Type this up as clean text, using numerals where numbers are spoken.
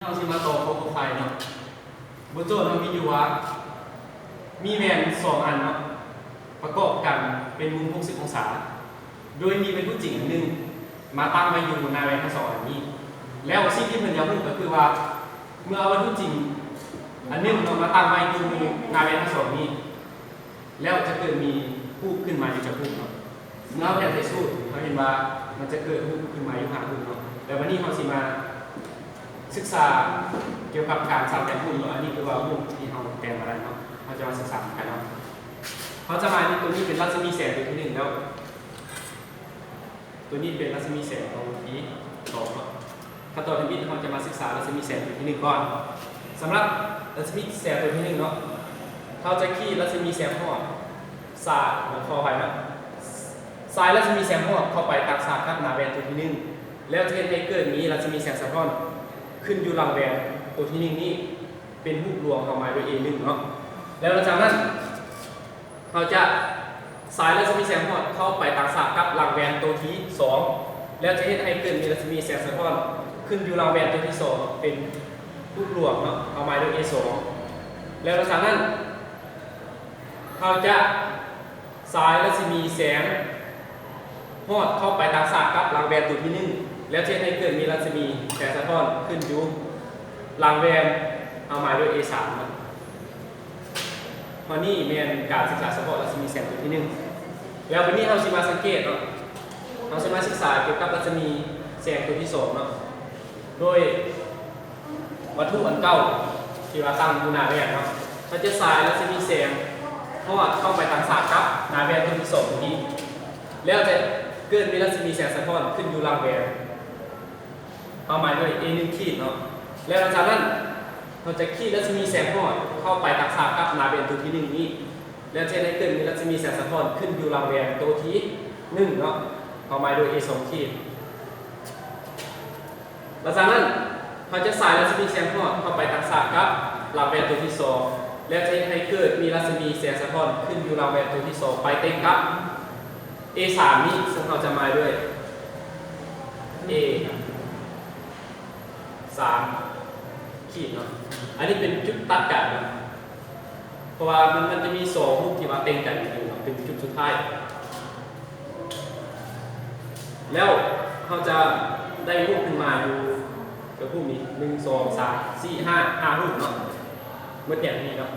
เราสิมาต่อโคโคไฟเนาะบนโจทย์มันมีอยู่ว่ามีแหวน2อันเนาะประกอบกันเป็นมุม60องศาโดยมีเป็นผู้จริงอันหนึ่งมาตั้งไว้อยู่ในแหวนทั้ง2อันนี้แล้วสิ่งที่เพิ่นอยากรู้ก็คือว่าเมื่อเอาวัตถุจริงอันหนึงเรามาตั้งไว้อยู่ในแหวนทั้ง2นี้แล้วจะเกิดมีรูปขึ้นมาอยู่จากรูปเนาะเมื่อเราแทนใส่สูตรเราเห็นว่ามันจะเกิดรูปขึ้นมาอยู่หารูปเนาะแต่วันนี้เราสิมาศึกษาเกี่ยวกับการสร้างแผนภูมิเนาะอันนี้คือว่ารูปที่เราแปลงมาได้เนาะเราจะมาศึกษากันเนาะเขาจะมาตัวนี้เป็นรัศมีแสงตัวที่1แล้วตัวนี้เป็นรัศมีแสงตัวที่2เนาะขั้นตอนที่เราจะมาศึกษารัศมีแสงตัวที่1ก่อนสำหรับรัศมีแสงตัวที่1เนาะเขาจะขีดรัศมีแสงหอดสาดหรือคอไปเนาะสายรัศมีแสงหอดเข้าไปตักสาดกับหน้าแหวนตัวที่1แล้วจะเห็นให้เกิดมีรัศมีแสงสะท้อนขึ้นอยู่หลังแหวนตัวที่1นี้เป็นรูปรวมเข้ามาโดย A1 เนาะแล้วหลังจากนั้นเราจะสายรัศมีแสงหอดเข้าไปตักสาดกับหลังแหวนตัวที่2แล้วจะเห็นให้เกิดมีรัศมีแสงสะท้อนขึ้นอยู่หลังแหวนตัวที่2เป็นรูปรวมเนาะเข้ามาโดย A2 แล้วหลังจากนั้นเราจะสายรัศมีแสงหอดเข้าไปตักสาดกับหลังแหวนตัวที่1แล้วเช่นให้เกิดมีรัศมีแสงสะท้อนขึ้นอยู่หลังแหวนเอามาด้วย A3 นะวันนี้เรียนการศึกษาเฉพาะรัศมีแสงตัวที่1แล้ววันนี้เราจะมาสังเกตเนาะเราจะมาศึกษาเกี่ยวกับรัศมีแสงตัวที่2เนาะโดยวัตถุอันเก่าที่ว่าตั้งอยู่หน้าแหวนเนาะเราจะสายรัศมีแสงหอดเข้าไปทางสาดกับหน้าแหวนตัวที่2นี้แล้วจะเกิดมีรัศมีแสงสะท้อนขึ้นอยู่หลังแหวนเอาหมายด้วย A1 ขีดเนาะแล้วหลังจากนั้นเราจะขีดรัศมีแสงหอดเข้าไปตักสาดกับหน้าแหวนตัวที่1นี้แล้วจะได้เกิดมีรัศมีแสงสะท้อนขึ้นอยู่หลังแหวนตัวที่1เนาะเอาหมายด้วย A2 ขีดหลังจากนั้นเราจะสายรัศมีแสงหอดเข้าไปตักสาดกับหลังแหวนตัวที่2แล้วจะให้เกิดมีรัศมีแสงสะท้อนขึ้นอยู่หลังแหวนตัวที่2ไปเต็มกับ A3 นี้ซึ่งเราจะหมายด้วย A3 ขีดเนาะอันนี้เป็นจุดตัดกันนะเพราะว่ามันจะมี2รูปที่ว่าเต็มกันอยู่เป็นจุดสุดท้ายแล้วเขาจะได้รูปขึ้นมาอยู่กับรูปนี้1 2 3 4 5 5รูปเนาะเมื่ออย่างนี้เนาะ